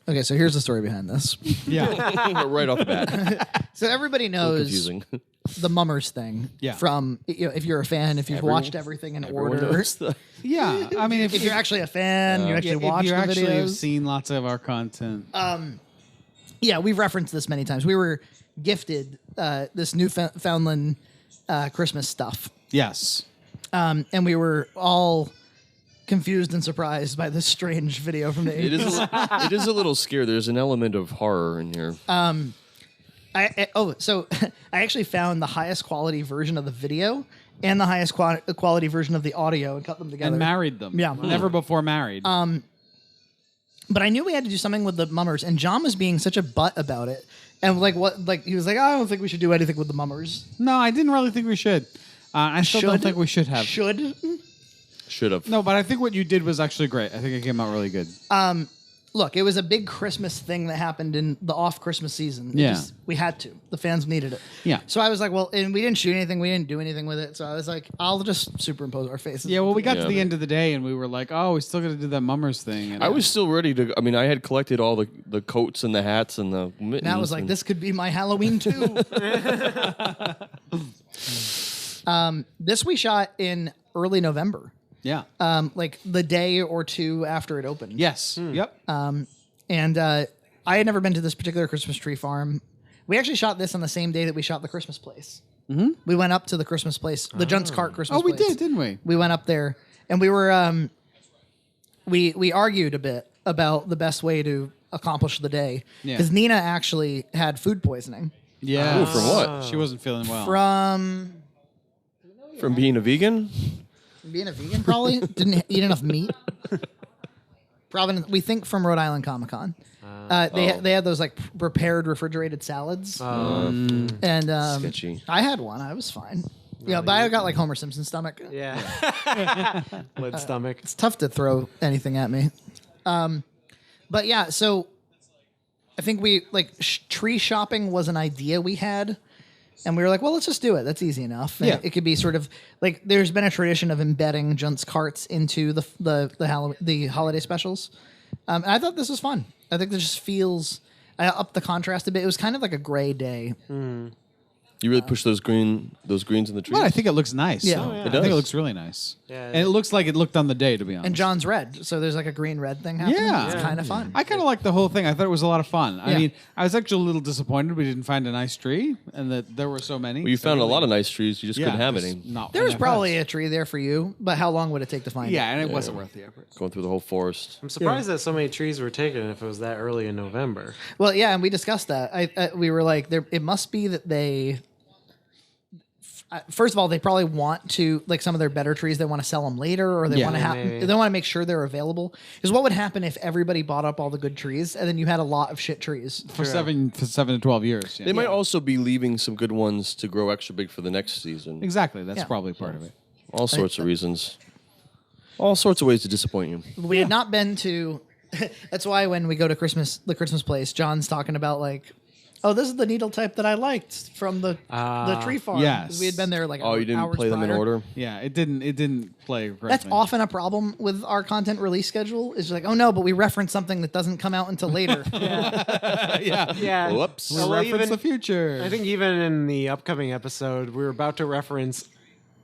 Okay, so here's the story behind this. Yeah. Right off the bat. So everybody knows Confusing. the Mummers thing. Yeah. From if you're a fan, if you've watched everything in order. Yeah. I mean, If you're actually a fan, you actually watch the videos. have seen lots of our content. Yeah, we've referenced this many times. We were gifted this Newfoundland Christmas stuff. Yes. And we were all confused and surprised by this strange video from the 80s. It is a little scary. There's an element of horror in here. So I actually found the highest quality version of the video and the highest quality version of the audio and cut them together. And married them. Yeah. Never before married. But I knew we had to do something with the Mummers, and John was being such a butt about it. And he was like, I don't think we should do anything with the Mummers. No, I didn't really think we should. I still don't think we should have. Should have. No, but I think what you did was actually great. I think it came out really good. Look, it was a big Christmas thing that happened in the off-Christmas season. We had to. The fans needed it. Yeah. So I was like, well, and we didn't shoot anything. We didn't do anything with it. So I was like, I'll just superimpose our faces. Yeah, well, we got to the end of the day, and we were like, oh, we still got to do that Mummers thing. And I was still ready to. I mean, I had collected all the coats and the hats and the mittens. And I was like, this could be my Halloween too. This we shot in early November. Yeah. Like the day or two after it opened. Yes. Yep. And I had never been to this particular Christmas tree farm. We actually shot this on the same day that we shot the Christmas place. Mm-hmm. We went up to the Christmas place, the Junt's Cart Christmas place. Oh, we did, didn't we? We went up there, and we were we argued a bit about the best way to accomplish the day because Nina actually had food poisoning. Yeah. Ooh, from what? She wasn't feeling well. From being a vegan? Being a vegan, probably. Didn't eat enough meat. We think from Rhode Island Comic Con. They had those like prepared refrigerated salads. And Sketchy. I had one. I was fine. Yeah, but I got like Homer Simpson stomach. Yeah. Lid stomach. It's tough to throw anything at me. But yeah, so I think we like tree shopping was an idea we had. And we were like, well, let's just do it. That's easy enough. And it could be sort of like there's been a tradition of embedding Junt's carts into the holiday specials. And I thought this was fun. I think this just feels I upped the contrast a bit. It was kind of like a gray day. You really push those greens in the trees? Well, I think it looks nice. Yeah. I think it looks really nice. Yeah. And it looks like it looked on the day, to be honest. And John's red, so there's like a green-red thing happening. Yeah. It's kind of fun. I kind of liked the whole thing. I thought it was a lot of fun. I mean, I was actually a little disappointed we didn't find a nice tree and that there were so many. Well, you found a lot of nice trees. You just couldn't have any. There was probably a tree there for you, but how long would it take to find it? Yeah, and it wasn't worth the effort. Going through the whole forest. I'm surprised that so many trees were taken if it was that early in November. Well, yeah, and we discussed that. We were like, it must be that they... First of all, they probably want to like some of their better trees. They want to sell them later, or they want to they want to make sure they're available. Because what would happen if everybody bought up all the good trees and then you had a lot of shit trees for 7 to 12 years? Yeah. They might also be leaving some good ones to grow extra big for the next season. Exactly, that's probably part of it. All sorts of reasons. All sorts of ways to disappoint you. We had not been to. That's why when we go to the Christmas place, John's talking about like, oh, this is the needle type that I liked from the tree farm. Yes. We had been there like you didn't hours play them in prior. order? Yeah, it didn't play great. That's often a problem with our content release schedule. Is like, oh no, but we reference something that doesn't come out until later. Yeah. Whoops. We'll reference the future. I think even in the upcoming episode, we were about to reference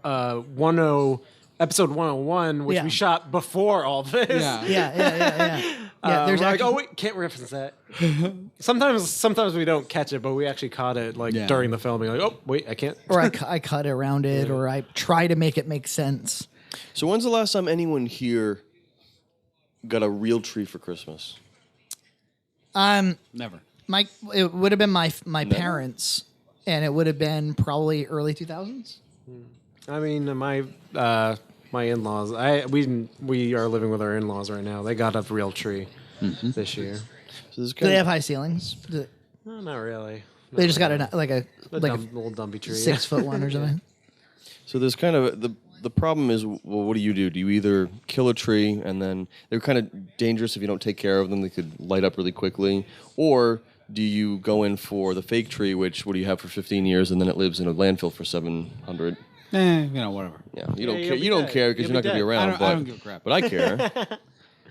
episode 101, which we shot before all this. Yeah. There's like, oh wait, can't reference that. Sometimes we don't catch it, but we actually caught it like during the filming. Like, oh wait, I can't. Or I cut around it, or I try to make it make sense. So when's the last time anyone here got a real tree for Christmas? Never. It would have been my parents, and it would have been probably early 2000s. I mean, my in-laws. We are living with our in-laws right now. They got a real tree this year. So this Do they have high ceilings? No, not really. They just got a little dumpy tree. 6 foot one or something. So there's kind of the problem is, well, what do? Do you either kill a tree and then they're kind of dangerous if you don't take care of them? They could light up really quickly, or do you go in for the fake tree, which what do you have for 15 years and then it lives in a landfill for 700? Whatever. Yeah, you don't care. You don't care because you're not going to be around. I don't give a crap. But I care.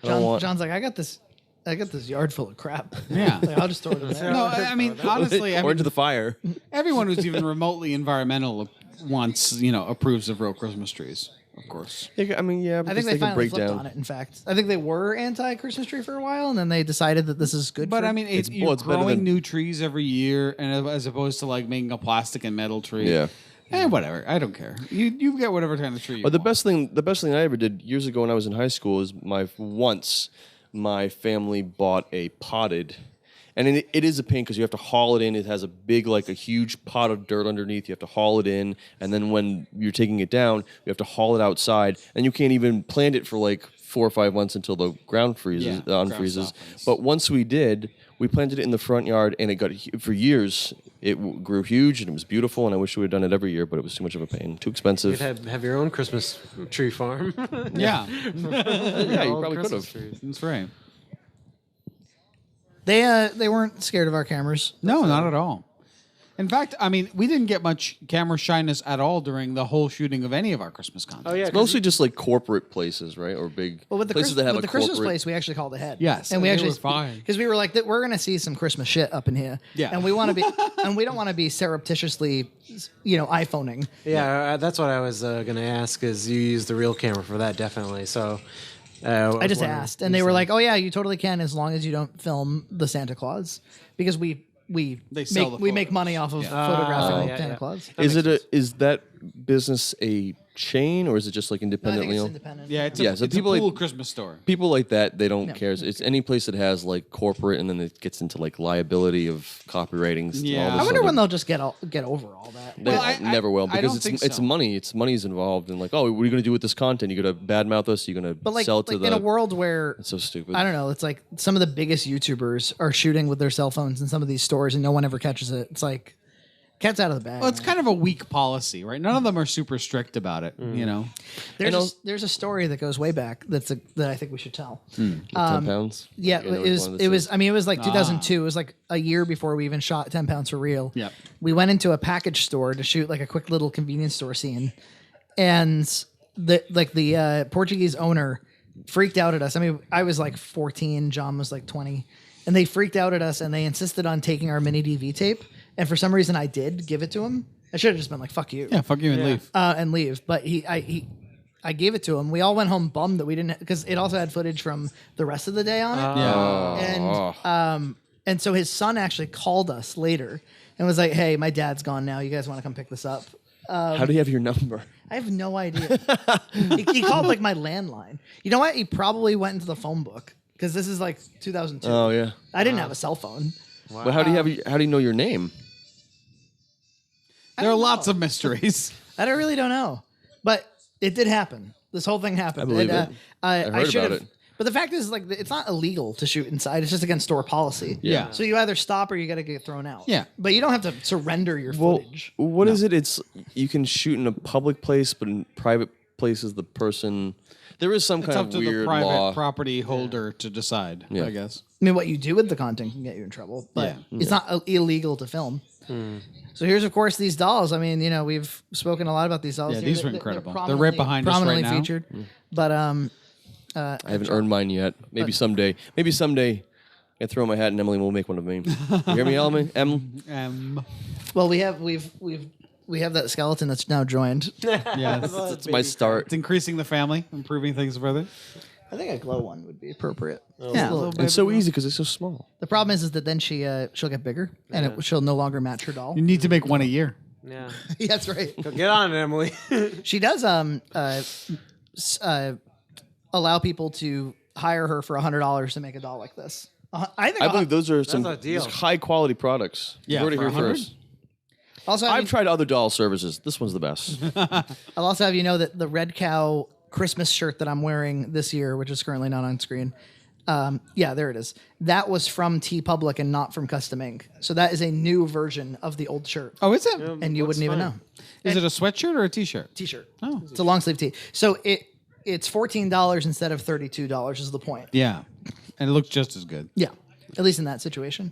John's like, I got this I got this yard full of crap. Yeah. Like, I'll just throw it in there. No, I mean, honestly, or into the fire. everyone who's even remotely environmental wants, approves of real Christmas trees, of course. I mean, yeah, I because think they they can finally break flipped down. on it. In fact, I think they were anti-Christmas tree for a while, and then they decided that this is good. But for I mean, It's- you're well, it's better growing than- new trees every year, and as opposed to like making a plastic and metal tree. Yeah. Whatever. I don't care. You get whatever kind of tree you But the want. best thing I ever did years ago when I was in high school is my family bought a potted, and it is a pain because you have to haul it in. It has a big, like a huge pot of dirt underneath. You have to haul it in, and then when you're taking it down, you have to haul it outside, and you can't even plant it for like 4 or 5 months until the ground freezes, ground unfreezes. softens. But once we did, we planted it in the front yard, and it got for years. It grew huge, and it was beautiful. And I wish we had done it every year, but it was too much of a pain, too You expensive. could have your own Christmas tree farm. Yeah, Yeah, you All probably could Christmas have. trees. that's right. they weren't scared of our cameras. No, not at all. In fact, I mean, we didn't get much camera shyness at all during the whole shooting of any of our Christmas content. Oh yeah, It's mostly just like corporate places, right, or big Well, with the, places that have with a the Christmas corporate. place, we actually called ahead. Yes, and we and they actually were fine. because we were like, we're going to see some Christmas shit up in here. Yeah. and we want to be, and we don't want to be surreptitiously, iPhoning. Yeah, that's what I was going to ask. Is you use the real camera for that definitely? So I just asked, and they were like, "Oh yeah, you totally can, as long as you don't film the Santa Claus, because we sell the make money off of photographing Santa Claus." Is that business a chain or is it just like I think independently it's owned? independent. Yeah, it's Yeah, a, so it's people a like- cool Christmas store. People like that, they don't care. It's any place that has like corporate, and then it gets into like liability of copywriting. Yeah. all I this wonder other- when they'll just get over all that. They Well, I- never will I because don't think it's so. money. It's money's involved, and like, oh, what are you going to do with this content? You're going to badmouth us? You're going to But like, sell it to in a the? world where It's so stupid. I don't know, it's like some of the biggest YouTubers are shooting with their cell phones in some of these stores, and no one ever catches it. It's like cat's out of the bag. Well, it's man. kind of a weak policy, right? None of them are super strict about it, There's a story that goes way back that I think we should tell. £10. Yeah, I know it which was. one this It was. is. I mean, it was like 2002. It was like a year before we even shot 10 Pounds for Real. Yep. We went into a package store to shoot like a quick little convenience store scene, and the Portuguese owner freaked out at us. I mean, I was like 14, John was like 20, and they freaked out at us, and they insisted on taking our mini DV tape. And for some reason, I did give it to him. I should have just been like, "Fuck you." yeah, fuck you and leave. And leave. But I gave it to him. We all went home bummed that we didn't, because it also had footage from the rest of the day on it. Yeah. And so his son actually called us later and was like, "Hey, my dad's gone now. You guys want to come pick this up?" How do you have your number? I have no idea. he called like my landline. You know what? He probably went into the phone book because this is like 2002. Oh yeah. I didn't have a cell phone. But how do you know your name? There are lots of mysteries. I really don't know, but it did happen. This whole thing happened. I believe And, it. I heard should about have. it. But the fact is, like, it's not illegal to shoot inside. It's just against store policy. Yeah. So you either stop or you got to get thrown out. Yeah. But you don't have to surrender your Well, footage. what is it? It's you can shoot in a public place, but in private places, the person there is some It's kind up of to the weird private law. property holder to decide, Yeah. I guess. I mean, what you do with the content can get you in trouble, but Yeah. it's not illegal to film. So here's, of course, these dolls. I mean, we've spoken a lot about these dolls. Yeah, here. these are incredible. They're right behind us right prominently now. featured. But I haven't earned mine yet. Maybe someday. Maybe someday. I throw my hat and Emily will make one of me. You hear me, Em? well, we have that skeleton that's now joined. Yes. That's my start. It's increasing the family, improving things further. I think a glow one would be appropriate. Yeah. It's so easy because it's so small. The problem is that then she'll get bigger and she'll no longer match her doll. You need to make one a year. Yeah. Yeah, that's right. Get on it, Emily. She does allow people to hire her for $100 to make a doll like this. I believe those are some a deal. high quality products. Yeah, You heard it for here 100? first. Also, I've tried other doll services. This one's the best. I'll also have you know that the Red Cow Christmas shirt that I'm wearing this year, which is currently not on screen, yeah, there it is. That was from TeePublic and not from Custom Ink. So that is a new version of the old shirt, Oh, is it? and you wouldn't even know. Is it a sweatshirt or a t-shirt? T-shirt. Oh. It's a long sleeve tee. So it's $14 instead of $32 is the point. Yeah. And it looks just as good. Yeah, at least in that situation.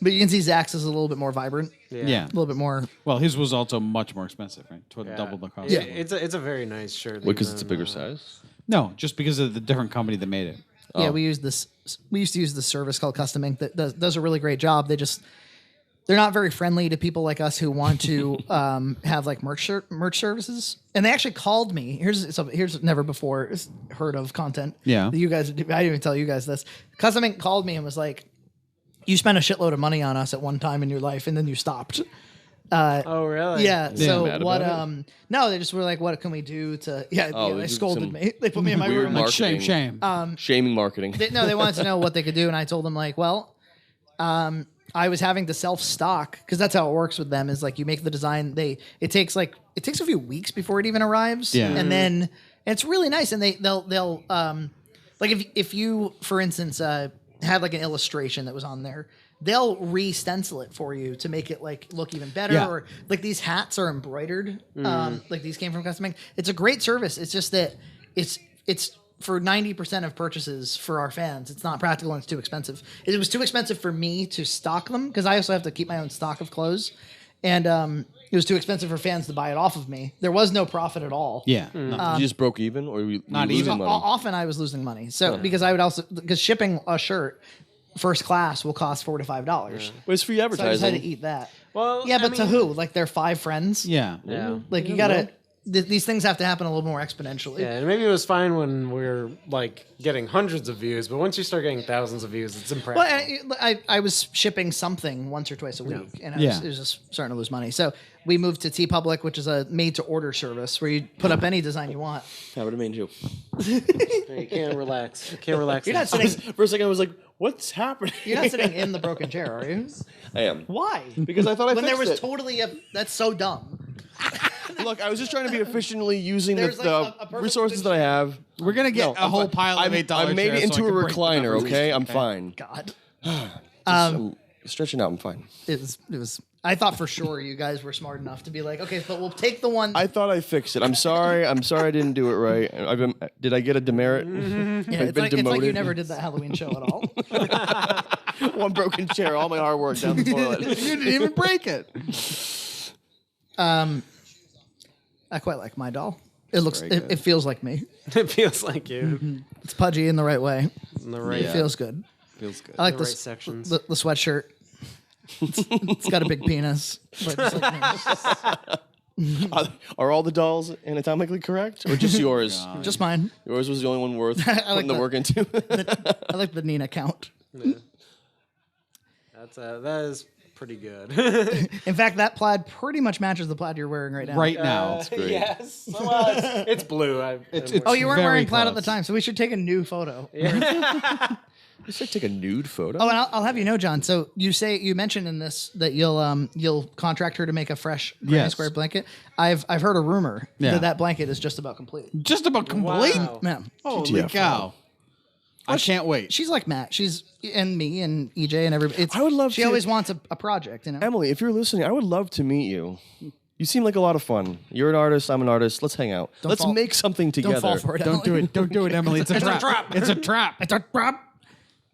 But you can see Zach's is a little bit more vibrant, Yeah. a little bit more. Well, his was also much more expensive, right? Double the cost. Yeah. It's a very nice shirt. Because it's a bigger size. No, just because of the different company that made it. Yeah, Oh. we used to use this service called Custom Ink that does a really great job. They're not very friendly to people like us who want to have like merch services. And they actually called me. Here's never before heard of content. Yeah. That you guys, I didn't even tell you guys this. Custom Ink called me and was like, "You spent a shitload of money on us at one time in your life, and then you stopped." Oh, really? Yeah. So mad what? about No, they just were like, "What can we do to?" Yeah. Oh, yeah, they they did scolded some me. They put me in my weird room. marketing. Shame. Shaming marketing. They wanted to know what they could do, and I told them like, well, I was having to self stock because that's how it works with them. Is like you make the design, it takes a few weeks before it even arrives, Yeah. and then it's really nice, and they'll like if you for instance had like an illustration that was on there. They'll re-stencil it for you to make it like look even better. Yeah. Or like these hats are embroidered. Like these came from Custom Ink. It's a great service. It's just that it's for 90% of purchases for our fans. It's not practical and it's too expensive. It was too expensive for me to stock them because I also have to keep my own stock of clothes, and it was too expensive for fans to buy it off of me. There was no profit at all. Yeah. You just broke even, or were you Not losing even. money? Often I was losing money. So because I would also because shipping a shirt first class will cost $4 to $5. But it's free So I just had advertising. to eat that. Well, yeah, I but to mean- who? Like their 5 friends? Yeah. Yeah. Like you gotta. These things have to happen a little more exponentially. Yeah, and maybe it was fine when we were like getting hundreds of views, but once you start getting thousands of views, it's impressive. Well, I was shipping something once or twice a week, and Yeah. it was just starting to lose money. So we moved to TeePublic, which is a made-to-order service where you put up any design you want. I would have made you. You can't relax. You can't relax. You're not For sitting. a second, I was like, "What's happening?" You're not sitting in the broken chair, are you? I am. Why? Because I thought I When there fixed was it. totally that's so dumb. Look, I was just trying to be efficiently using There's the like a perfect resources that I have. We're gonna get No, a whole fine. pile of $8 I made it chairs so into I a can break the recliner. numbers. Okay, I'm fine. God, I'm stretching out. I'm fine. it was. I thought for sure you guys were smart enough to be like, okay, but we'll take the one. I thought I fixed it. I'm sorry. I didn't do it right. Did I get a demerit? yeah, I've been it's like you demoted. never did that Halloween show at all. One broken chair. All my hard work down the toilet. You didn't even break it. I quite like my doll. It feels like me. It feels like you It's pudgy in the right way. in the right, It feels good. Feels good. I like the this right sections. the sweatshirt. It's got a big penis. But just like me. Are all the dolls anatomically correct, or just yours? Just mine. Yours was the only one worth like putting the the- work into. I like the Nina count. That is pretty good. In fact, that plaid pretty much matches the plaid you're wearing right now. Right now. great. Yes. Well, it's blue. It's Oh, you weren't very wearing plaid at the close. time, so we should take a new photo. You should take a nude photo. Oh, and I'll have you know, John. So you mentioned in this that you'll contract her to make a fresh granny Yes. square blanket. I've heard a rumor Yeah. that blanket is just about complete. Just about complete. Wow. Yeah. Holy GTFO. cow. I can't wait. She's like Matt. She's and me and EJ and everybody. I would love She to- always wants a project, you know. Emily, if you're listening, I would love to meet you. You seem like a lot of fun. You're an artist. I'm an artist. Let's hang out. Let's fall- make something together. Don't fall for it. Don't do it. Don't do it, Emily. It's a trap. It's a trap. It's a trap. It's a trap.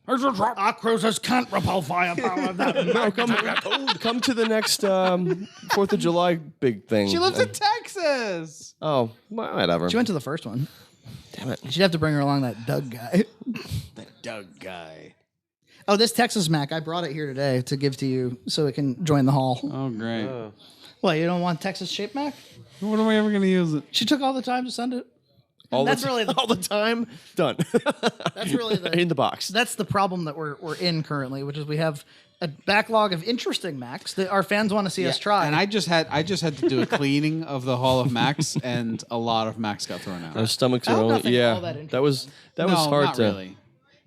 Our cruisers can't repel firepower. No, come to the next 4th of July big thing. She lives in Texas. Oh, whatever. She went to the first one. Damn it. She'd have to bring her along that Doug guy. That Doug guy. Oh, this Texas Mac, I brought it here today to give to you so it can join the hall. Oh, great. What, you don't want Texas shaped Mac? When are we ever going to use it? She took all the time to send it. All That's the, really the- all the time. Done. That's really in the box. That's the problem that we're in currently, which is we have a backlog of interesting Macs that our fans want to see us try. And I just had to do a cleaning of the Hall of Macs, and a lot of Macs got thrown out. Our stomachs are Oh, only. nothing Yeah, all that that was No, hard not to. really.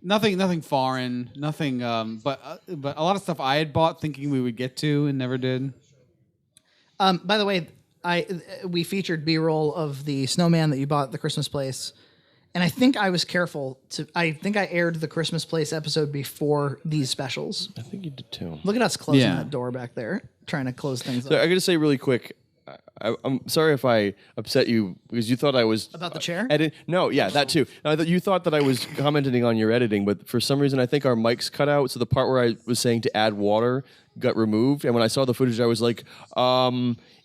Nothing foreign. Nothing. But a lot of stuff I had bought thinking we would get to and never did. By the way, we featured B-roll of the snowman that you bought at the Christmas place, and I think I was careful to. I think I aired the Christmas place episode before these specials. I think you did too. Look at us closing Yeah. that door back there, trying to close things So up. I got to say really quick. I'm sorry if I upset you because you thought I was About the chair? No, yeah, that too. You thought that I was commenting on your editing, but for some reason I think our mics cut out. So the part where I was saying to add water got removed, and when I saw the footage, I was like,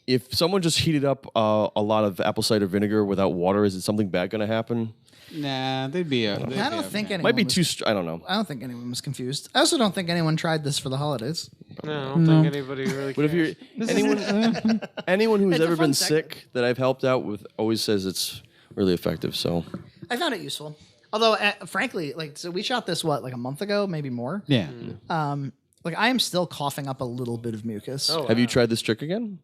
if someone just heated up a lot of apple cider vinegar without water, is it something bad going to happen? Nah, they'd be. I don't think anyone Might be was, I don't know. I don't think anyone was confused. I also don't think anyone tried this for the holidays. No, I don't think anybody really But if cares. you're anyone who's It's a ever fun been segment. sick that I've helped out with always says it's really effective. So I found it useful. Although, frankly, like, so we shot this, like a month ago, maybe more. Yeah. Like, I am still coughing up a little bit of mucus. Oh, have you tried this trick again?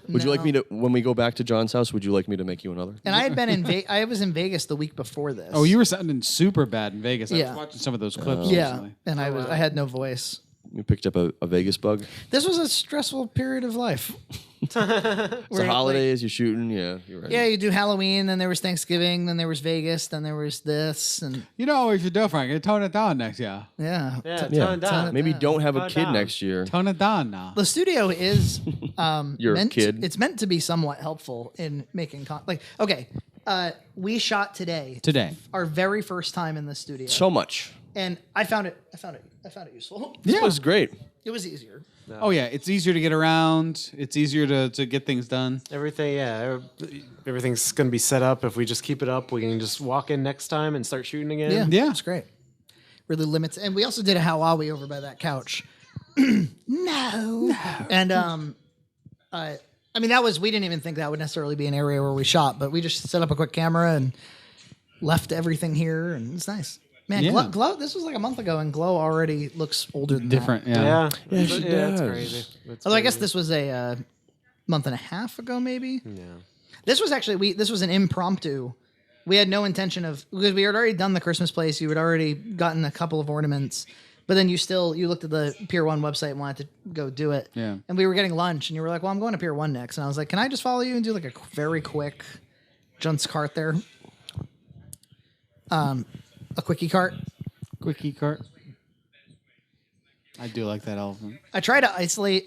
Would you like me to, when we go back to John's house, would you like me to make you another? And I had been I was in Vegas the week before this. Oh, you were sounding super bad in Vegas. I Yeah. was watching some of those clips. Yeah, recently. and I had no voice. You picked up a Vegas bug? This was a stressful period of life. It's the holidays, you're shooting. Yeah, you're right. Yeah, you do Halloween, then there was Thanksgiving, then there was Vegas, then there was this, and You know what we should do, Frank? Tone it down next year. yeah. Yeah, Yeah. tone it down. Maybe don't have a Tone kid down. next year. Tone it down now. The studio is You're a meant kid. it's meant to be somewhat helpful in making okay. We shot today, our very first time in the studio, So much. and I found it useful. This was great. It was easier. Oh yeah, it's easier to get around. It's easier to get things done. Everything, yeah, everything's gonna be set up. If we just keep it up, we can just walk in next time and start shooting again. Yeah, Yeah. it's great. Really limits, and we also did a Hawaii over by that couch. no. And I mean we didn't even think that would necessarily be an area where we shot, but we just set up a quick camera and left everything here, and it's nice. Man, Yeah. Glow. This was like a month ago, and Glow already looks older than Different. That. Yeah. Yeah, she it's does. crazy. It's Although I guess crazy. this was a month and a half ago, maybe. Yeah. This was actually this was an impromptu. We had no intention of, because we had already done the Christmas place. You had already gotten a couple of ornaments, but then you looked at the Pier 1 website and wanted to go do it. Yeah. And we were getting lunch, and you were like, "Well, I'm going to Pier 1 next," and I was like, "Can I just follow you and do like a very quick Junt's cart there?" A quickie cart. Quickie cart. I do like that elephant. I try to isolate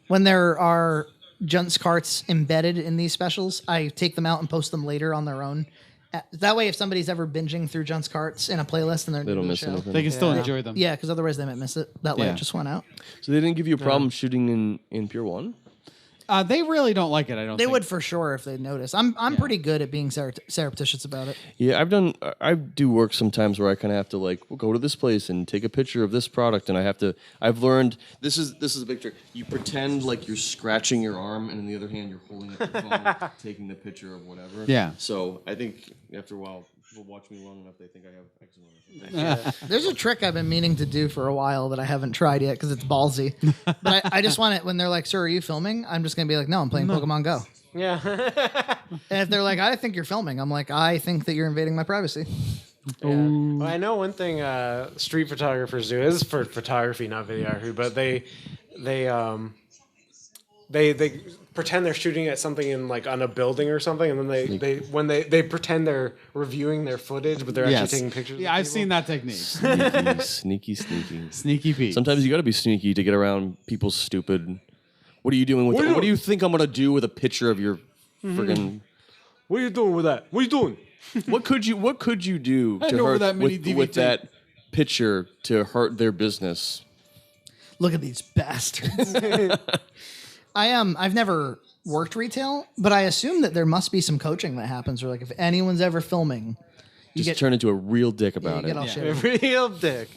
when there are Junt's carts embedded in these specials, I take them out and post them later on their own. That way, if somebody's ever binging through Junt's carts in a playlist and they're They don't doing the miss show, anything. They can still enjoy them. yeah, because otherwise they might miss it. That light Yeah. just went out. So they didn't give you a problem shooting in Pier 1? They really don't like it. I don't. They think. would for sure if they notice. I'm pretty good at being surreptitious about it. Yeah, I do work sometimes where I kind of have to like go to this place and take a picture of this product, and I've learned this is a big trick. You pretend like you're scratching your arm, and on the other hand you're holding up the phone, taking the picture of whatever. Yeah. So I think after a while, people watch me long enough, they think I have eczema. There's a trick I've been meaning to do for a while that I haven't tried yet because it's ballsy. But I just want it when they're like, "Sir, are you filming?" I'm just gonna be like, "No, I'm playing Pokemon Go." Yeah. And if they're like, "I think you're filming," I'm like, "I think that you're invading my privacy." Well, I know one thing street photographers do. This is for photography, not videography, but they pretend they're shooting at something in like on a building or something, and then they pretend they're reviewing their footage, but they're actually taking pictures. Yeah, of I've people. seen that technique. Sneaky. Sneaky Pete. Sometimes you got to be sneaky to get around people's stupid. What are you doing with? What do you think I'm gonna do with a picture of your friggin'? What are you doing with that? What are you doing? What could you do Hand to over hurt that mini with DVT. that picture to hurt their business? Look at these bastards. I've never worked retail, but I assume that there must be some coaching that happens where like if anyone's ever filming, you Just get turn into a real dick about you get it. all shitty. A real dick.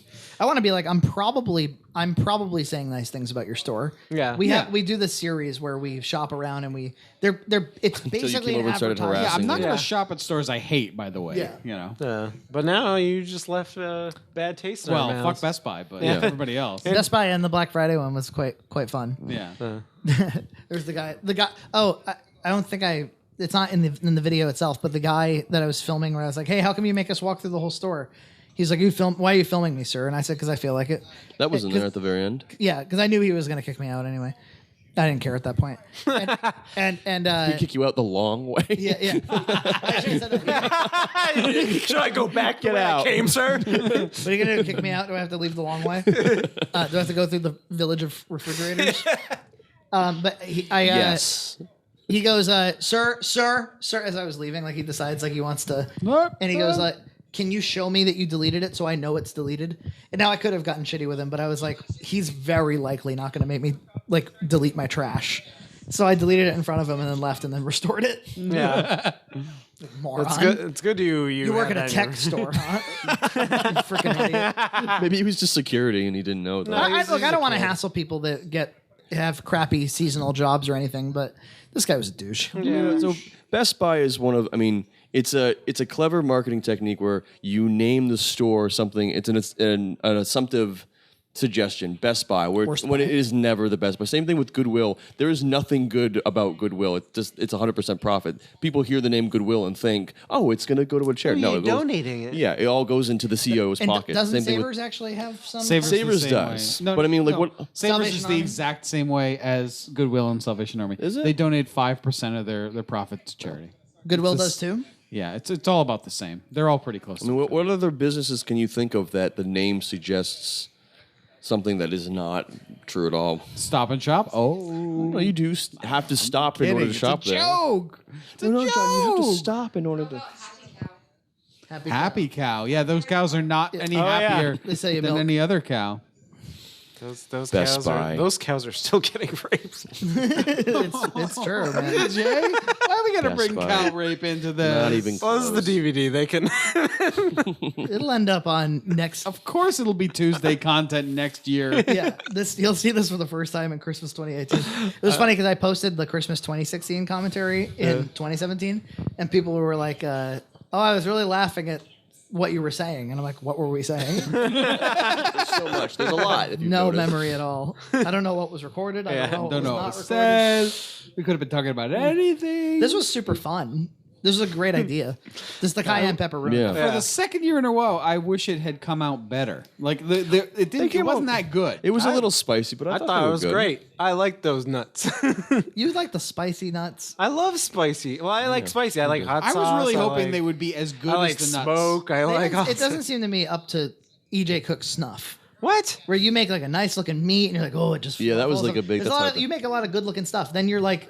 I want to be like, I'm probably saying nice things about your store. Yeah. We do this series where we shop around and it's basically came over an and started advertisement. Yeah, I'm not Yeah. going to shop at stores I hate. By the way, Yeah. you know. But now you just left a bad taste in our Well, mouths. fuck Best Buy, but Yeah. everybody else. Best Buy and the Black Friday one was quite fun. Yeah. There's the guy. Oh, I don't think it's not in the video itself, but the guy that I was filming where I was like, "Hey, how come you make us walk through the whole store?" He's like, why are you filming me, sir? And I said, because I feel like it. That was in there at the very end. Yeah, because I knew he was going to kick me out anyway. I didn't care at that point. And He kick you out the long way. yeah. I should've said that. Should I go back? Get out. I came, sir. But are you going to kick me out? Do I have to leave the long way? Do I have to go through the village of refrigerators? But Yes. he goes, sir, as I was leaving, like he decides like he wants to, Nope. and he goes like, can you show me that you deleted it so I know it's deleted? And now I could have gotten shitty with him, but I was like, he's very likely not going to make me like delete my trash. So I deleted it in front of him and then left and then restored it. Yeah. Moron. It's good. It's good You work have at a that tech in- store, huh? You freaking idiot. Maybe he was just security and he didn't know that. Look, I don't want to hassle people that have crappy seasonal jobs or anything, but this guy was a douche. Yeah. So Best Buy is one of. I mean, it's a clever marketing technique where you name the store something. It's an assumptive suggestion. Best Buy, when it is never the Best Buy. Same thing with Goodwill. There is nothing good about Goodwill. It's 100% profit. People hear the name Goodwill and think, oh, it's going to go to a charity. No, You're it goes, donating it. Yeah, it all goes into the CEO's And pocket. doesn't Same thing with Savers actually have some? Savers, Savers the same does. way. No, But I mean, like, no. what? Savers Salvation is the Army? exact same way as Goodwill and Salvation Army. Is it? They donate 5% of their profit to charity. Goodwill It's does too? Yeah, it's all about the same. They're all pretty close. I mean, what other businesses can you think of that the name suggests something that is not true at all? Stop and Shop. Oh, No, you do have to stop in order to shop it's a there. joke. It's a No, joke. John, you have to stop in order to. Happy cow. Yeah, those cows are not any yeah. happier They say you than milk. any other cow. Those Best cows Buy. those cows are still getting raped. It's true, man. Jay, why are we gonna Best bring Buy. cow rape into this? Not even Well, this is the DVD. They can. It'll end up on next. Of course, it'll be Tuesday content next year. Yeah, you'll see this for the first time in Christmas 2018. It was funny because I posted the Christmas 2016 commentary in 2017, and people were like, "Oh, I was really laughing at what you were saying," and I'm like, "What were we saying?" There's so much. There's a lot. If you No notice. memory at all. I don't know what was recorded. I don't know what Don't know what was it not recorded. says. We could have been talking about anything. This was super fun. This was a great idea. This is the cayenne pepper room. Yeah. For the second year in a row, I wish it had come out better. Like it wasn't that good. It was a little spicy, but I I thought thought they it were was good. great. I like those nuts. You like the spicy nuts? I love spicy. Well, I like spicy. I like hot I sauce. was really hoping like, they would be as good I like as the nuts. smoke. I like. all It doesn't seem to me up to EJ Cook's snuff. What? Where you make like a nice looking meat and you're like, oh, it just Yeah, that was falls like a up. big- There's that's lot not of, the- you make a lot of good looking stuff. Then you're like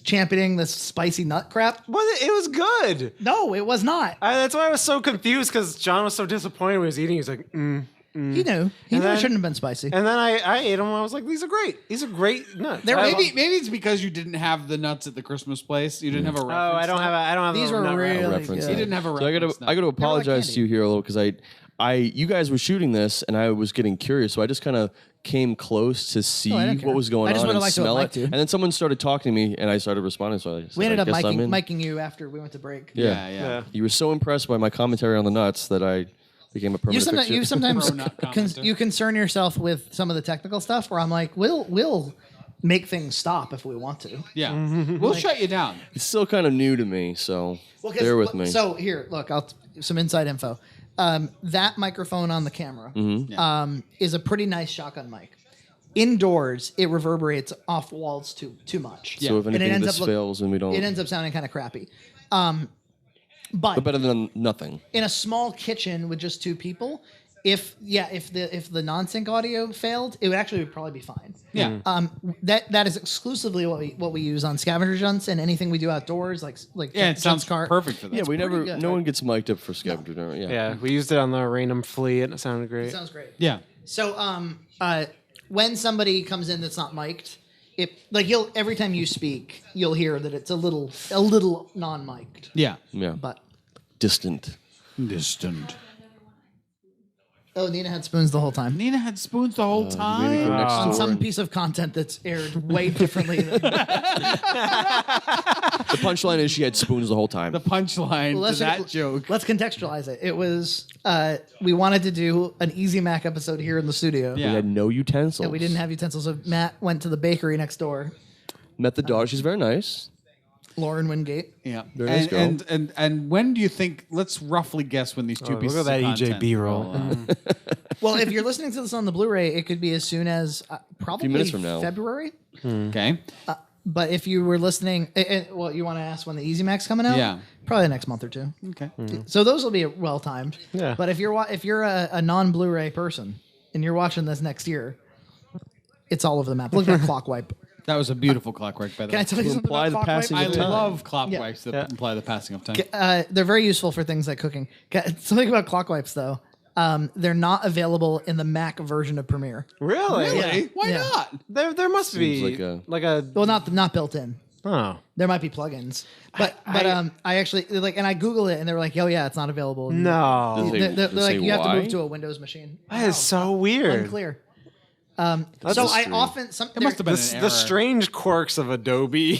championing this spicy nut crap. Was it? It was good. No, it was not. That's why I was so confused because John was so disappointed when he was eating. He was like, He knew. He And knew it then- shouldn't have been spicy. and then I ate them. I was like, these are great. These are great nuts. They're I Maybe it's because you didn't have the nuts at the Christmas place. You didn't have a reference. Oh, I don't have. These a were nut really wrapper. reference. good. You didn't have a So reference. I got to apologize candy. to you here a little because you guys were shooting this and I was getting curious, so I just kind of came close to see I didn't care. what was going I just on would've and liked to have smell it. liked to. And then someone started talking to me and I started responding. So I said, We ended I up guess I'm in. miking you after we went to break. Yeah. Yeah. You were so impressed by my commentary on the nuts that I became a permanent You fixture. sometimes Pro nut commenter. you concern yourself with some of the technical stuff where I'm like, we'll make things stop if we want to. Yeah. We'll shut you down. It's still kind of new to me, so Well, 'cause- bear with me. So here, look, some inside info. That microphone on the camera Mm-hmm. is a pretty nice shotgun mic. Indoors, it reverberates off walls too much. So if And it anything, ends this up fails and we don't. It ends up sounding kind of crappy. But but better than nothing. in a small kitchen with just two people, if the non-sync audio failed, it would actually probably be fine. Yeah. That is exclusively what we use on scavenger junts and anything we do outdoors, like Yeah, it Junt's sounds cart. perfect for that. Yeah, we pretty never. good. No one gets mic'd up for scavenger dinner. Yeah. Yeah, we used it on the random flea, and it sounded great. Sounds great. Yeah. So when somebody comes in that's not mic'd, every time you speak, you'll hear that it's a little non-mic'd. Yeah. Yeah. But Distant. Distant. oh, Nina had spoons the whole time. Nina had spoons the whole Maybe time. go next On door. some piece of content that's aired way differently than The punchline is she had spoons the whole time. The punchline to that joke. Let's contextualize it. It was we wanted to do an Easy Mac episode here in the studio. Yeah. We had no utensils. And we didn't have utensils, so Matt went to the bakery next door. Met the dog. She's very nice. Lauren Wingate. Yeah. Very nice girl. And when do you think? Let's roughly guess when these two Look pieces at that of EJ content B-roll. roll out. Well, if you're listening to this on the Blu-ray, it could be as soon as probably minutes from now. February. Okay. But if you were listening, well, you want to ask when the Easy Mac's coming out? Yeah. Probably next month or two. Okay. So those will be well timed. Yeah. But if you're a non-Blu-ray person and you're watching this next year, it's all over the map. Look at that clock wipe. That was a beautiful clock work, by the Can way. I tell you To something imply about the clock passing wipe? I of time. love clock Yeah. wipes that Yeah. imply the passing of time. They're very useful for things like cooking. Something about clock wipes, though. They're not available in the Mac version of Premiere. Really? Yeah. Why Yeah. not? There must Seems be like Well, not built in. Oh. There might be plugins, but I actually like, and I Googled it, and they were like, "Oh yeah, it's not available." No. They're Does it say like, you have to why? move to a Windows machine. That is so weird. Unclear. That's So a I strange- often It must have been an error. The strange quirks of Adobe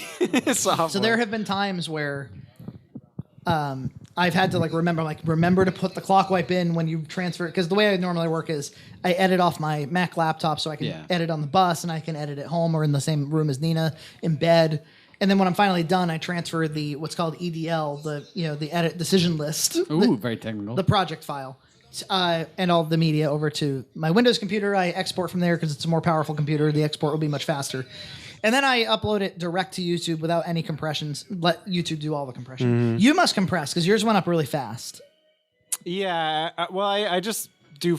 software. So there have been times where I've had to remember to put the clock wipe in when you transfer, because the way I normally work is I edit off my Mac laptop so I can edit on the bus, and I can edit at home or in the same room as Nina in bed. And then when I'm finally done, I transfer the what's called EDL, the edit decision list. Ooh, very technical. The project file. And all the media over to my Windows computer. I export from there because it's a more powerful computer. The export will be much faster. And then I upload it direct to YouTube without any compressions. Let YouTube do all the compression. You must compress because yours went up really fast. Yeah. Well, I just do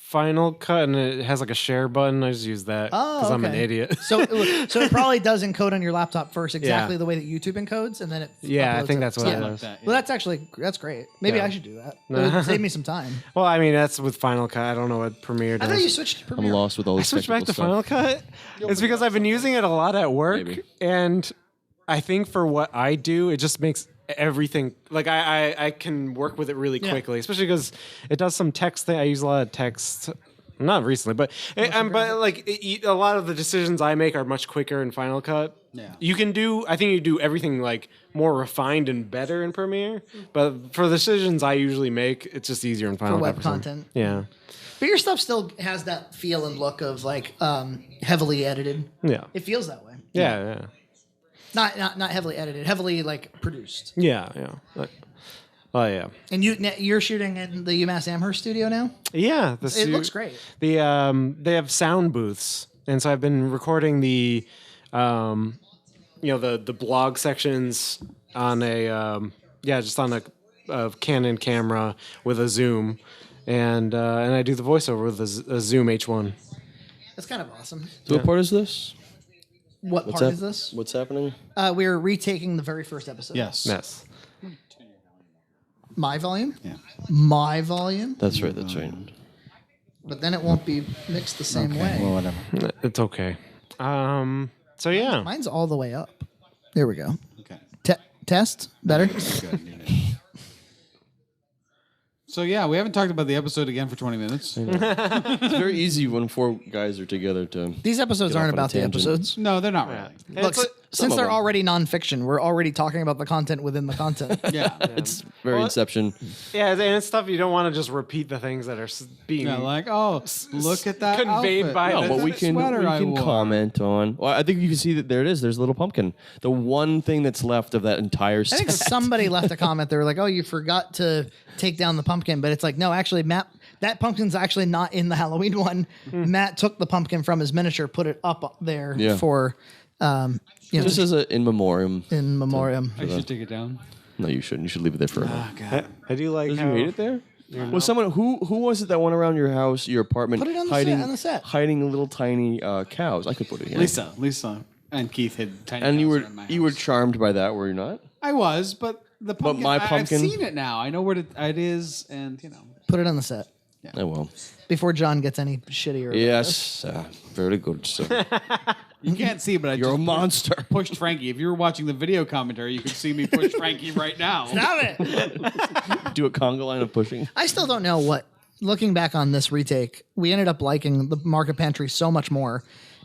Final Cut, and it has like a share button. I just use that because I'm an idiot. So it probably does encode on your laptop first exactly the way that YouTube encodes, and then it Yeah, I uploads think it. that's what it Something is. like that, yeah. Well, that's great. Maybe I should do that. It would save me some time. Well, I mean, that's with Final Cut. I don't know what Premiere does. I thought you switched to I'm Premiere. lost with all I this switched back to technical Final stuff. Cut. It's because I've been using it a lot at work, Maybe. and I think for what I do, it just makes everything like I can work with it really quickly, especially because it does some text thing. I use a lot of text. Not recently, but a lot of the decisions I make are much quicker in Final Cut. Yeah. I think you do everything like more refined and better in Premiere, but for the decisions I usually make, it's just easier in Final For Cut. web some- content. Yeah. But your stuff still has that feel and look of like heavily edited. Yeah. It feels that way. Yeah. Not heavily edited, heavily like produced. Yeah. Oh yeah. And you're shooting in the UMass Amherst studio now. Yeah. It looks great. They have sound booths, and so I've been recording the blog sections on just on a Canon camera with a zoom, and I do the voiceover with a Zoom H1. That's kind of awesome. So what part is this? What What's part hap- is this? What's happening? We're retaking the very first episode. Yes. Yes. My volume? Yeah. My volume? That's right. But then it won't be mixed the same way. Well, whatever. It's okay. So yeah. Mine's all the way up. There we go. Okay. Test? Better? Good. So yeah, we haven't talked about the episode again for 20 minutes. It's very easy when four guys are together to. These episodes Get off aren't on a about the tangent. episodes. No, they're not really. Look, It's since of they're them. already nonfiction, we're already talking about the content within the content. Yeah. It's very Well, Inception. Yeah, and it's stuff you don't want to just repeat the things that are being Yeah, like, oh, look at that conveyed outfit. by No, the but we can sweater I wore. comment on. Well, I think you can see that there it is. There's a little pumpkin. The one thing that's left of that entire I think set. somebody left a comment. They were like, "Oh, you forgot to take down the pumpkin," but it's like, no, actually, Matt, that pumpkin's actually not in the Halloween one. Matt took the pumpkin from his miniature, put it up there Yeah. for, Just as an in memoriam. in memoriam. I should take it down. No, you shouldn't. You should leave it there forever. Oh, God. I do like Did how you hate it there? Was someone who was it that went around your house, your apartment, Put it on the hiding set, on the set. hiding little tiny cows? I could put it here. Lisa, and Keith had tiny. And you cows were around my you were house. charmed by that, were you not? I was, but the pumpkin. my pumpkin- I've seen it now. I know what it is, and Put it on the set Oh well. before John gets any shittier. about this. Yes, very good. So you can't see, but I you're a just monster. pushed Frankie. If you were watching the video commentary, you could see me push Frankie right now. Stop it. Do a conga line of pushing. I still don't know what. Looking back on this retake, we ended up liking the Market Pantry so much more.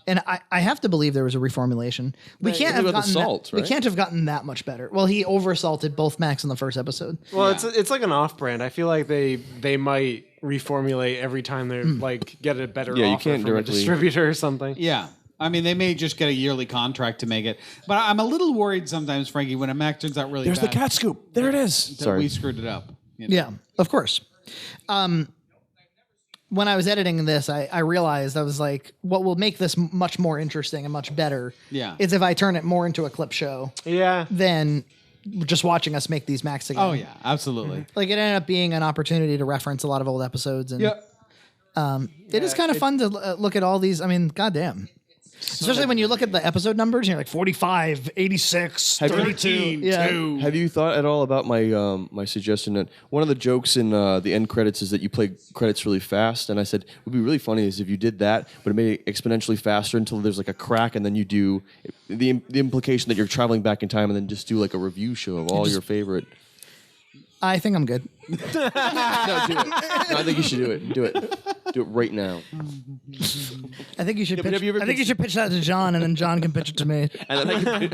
And I have to believe there was a reformulation. We can't have What about gotten the salt, we right? can't have gotten that much better. Well, he oversalted both Macs in the first episode. Well, it's like an off-brand. I feel like they might reformulate every time they like get a better Yeah, you offer can't from directly- a distributor or something. Yeah. I mean, they may just get a yearly contract to make it. But I'm a little worried sometimes, Frankie, when a Mac turns out really There's the bad. cat scoop. There it is. that Sorry. we screwed it up. You know? Yeah, of course. When I was editing this, I realized I was like, what will make this much more interesting and much better Yeah. is if I turn it more into a clip show Yeah. than just watching us make these Macs again. Oh, yeah. Absolutely. Like it ended up being an opportunity to reference a lot of old episodes. And Yeah. it is kind of fun to look at all these. I mean, goddamn. Especially when you look at the episode numbers, and you're like 45, 86, 32. Yeah. Have you thought at all about my my suggestion that one of the jokes in the end credits is that you play credits really fast? And I said, what would be really funny is if you did that, but it made it exponentially faster until there's like a crack, and then you do the implication that you're traveling back in time, and then just do like a review show of all your favorite. I think I'm good. No, do it. No, I think you should do it. Do it. Do it right now. I think you should. but Pitch, have you ever I think you should pitch that to John, and then John can pitch it to me. And then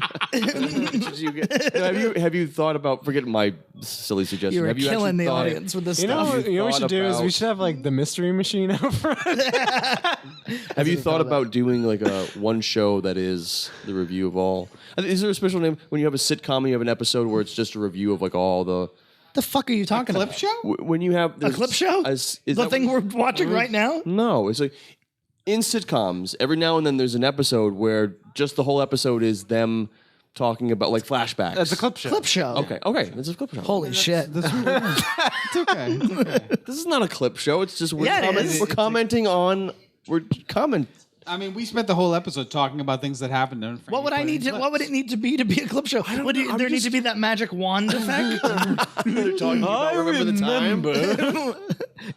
have you thought about? Forget my silly suggestion. You were have you killing the actually thought- audience with this You know, stuff. what we should do is we about- should have like the mystery machine out front. Have you thought about doing like a one show that is the review of all? Is there a special name when you have a sitcom? You have an episode where it's just a review of like all the. The fuck are you talking Clip about? show? When you have A clip show? Is The that thing what- we're watching right now? No, it's like in sitcoms. Every now and then there's an episode where just the whole episode is them talking about like flashbacks. That's a clip show. Clip show. Okay, that's a clip show. Holy shit. It's okay. It's okay. This is not a clip show. It's just we're, Yeah, it is. we're commenting on. We're comment. I mean, we spent the whole episode talking about things that happened. And What would I need to? What would it need to be a clip show? Would there need to be that magic wand effect? They're talking about remember the time.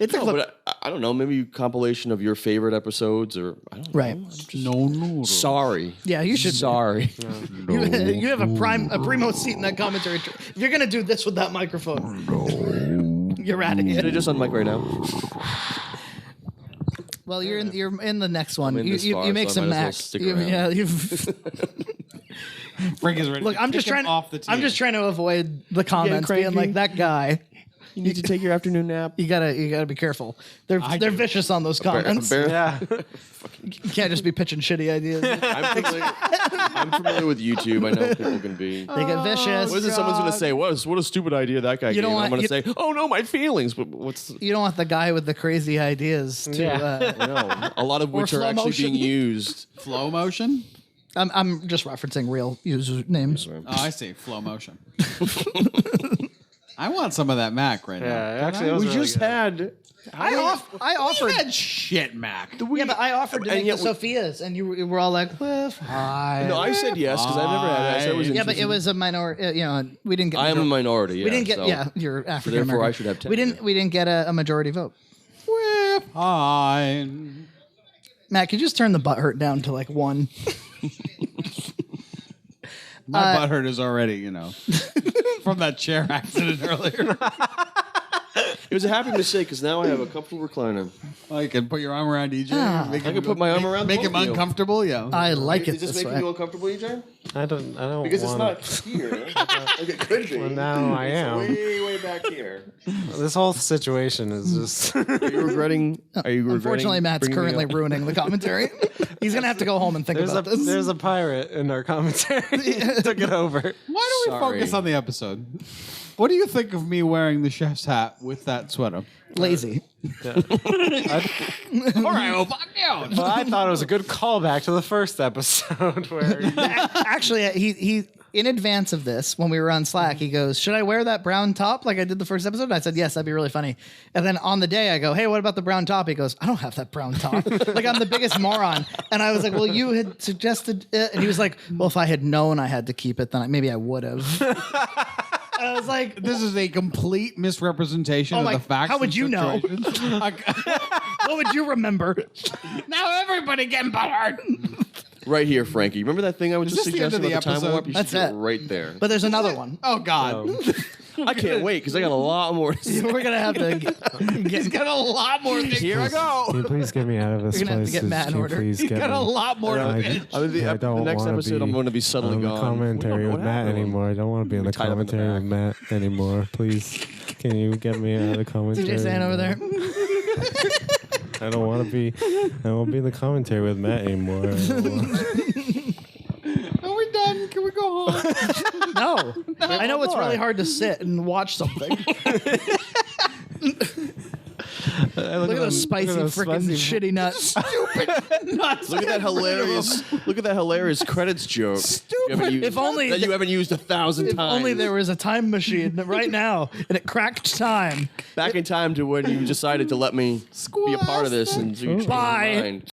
It's a No, clip. but I don't know. Maybe a compilation of your favorite episodes, or I don't know. Right. No. Sorry. Yeah, you should. Sorry. You have a primo seat in that commentary. If you're gonna do this with that microphone, you're out of Should I here. just on mic right now? Well, you're in the next one. in You, this you, far, you make so I some might as well Mac. stick You- around. yeah, you've. Frank is ready. Look, to I'm just kick him trying. off the team. I'm just trying to avoid the comments being cranky. like that guy. You need to take your afternoon nap. You gotta be careful. They're do. vicious on those comments. Yeah. You can't just be pitching shitty ideas. I'm familiar with YouTube. I know people can be. They get vicious. What is it? Someone's going to say, what a stupid idea that guy You gave. don't And I'm want- going to say, oh no, my feelings. But what's You don't want the guy with the crazy ideas to. Yeah. no? A lot of Or which are slow actually motion. being used. flow motion. I'm just referencing real user names. Oh, I see. Flow motion. I want some of that Mac right now. Yeah, actually, that was We really just good. had. I offered. You had shit Mac. Yeah, but I offered to And make yet the we- Sophias, and you were all like, "Well, fine." No, I said yes because I've never had it. I said it was Yeah, but interesting. it was a minority. We didn't get. I am a minority. Yeah, We didn't get. so- Yeah, you're African American. therefore I should have 10. We didn't get a majority vote. We're fine. Matt, could you just turn the butt hurt down to like 1? My butt hurt is already, from that chair accident earlier. It was a happy mistake because now I have a comfortable recliner. Oh, you can put your arm around EJ. Make I him can put my arm around Make both him of you. uncomfortable. Yeah. I like it Is this this making way. you uncomfortable, EJ? I don't Because it's wanna- not here. Like it could be. Well, now I It's am. way back here. This whole situation is just. Are you regretting? Unfortunately, Matt's bringing me currently up? ruining the commentary. He's gonna have to go home and think about this. There's a pirate in our commentary. Took it over. Why do we Sorry. focus on the episode? What do you think of me wearing the chef's hat with that sweater? Lazy. All right, well, fuck you. Well, I thought it was a good callback to the first episode where Actually, he in advance of this, when we were on Slack, he goes, "Should I wear that brown top like I did the first episode?" And I said, "Yes, that'd be really funny." And then on the day, I go, "Hey, what about the brown top?" He goes, "I don't have that brown top." Like I'm the biggest moron. And I was like, "Well, you had suggested it," and he was like, "Well, if I had known I had to keep it, then maybe I would have." I was like, This is a complete misrepresentation of my- the facts. how would and you know? situations. "What would you remember?" Now everybody getting butthurt. Right here, Frankie. Remember that thing I was just this the end suggesting of about the the time episode? warp? You That's should do it. it right there. But there's another one. Oh God, I can't wait because I got a lot more. To say. We're gonna have to he's got a lot more things. Here I go. Can you please get me out of this You're gonna have to place? get Matt in Can you order. please He's get got a me? lot more. I mean, the don't next wanna episode, I'm going to be suddenly on the gone. commentary What with Matt happened? anymore. I don't want to be in the tied up in the commentary with Matt anymore. Please, can you get me out of the commentary? DJ saying over there. I don't want to be. I won't be in the commentary with Matt anymore. I don't want- Are we done? Can we go home? No, I know it's really hard to sit and watch something. Look at those spicy freaking shitty nuts. Nuts. Look at that hilarious! Look at that hilarious credits joke. Stupid. If only that you haven't used 1,000 If times. only there was a time machine right now and it cracked time. Back in time to when you decided to let me be a part of this, and so you changed Bye. your mind.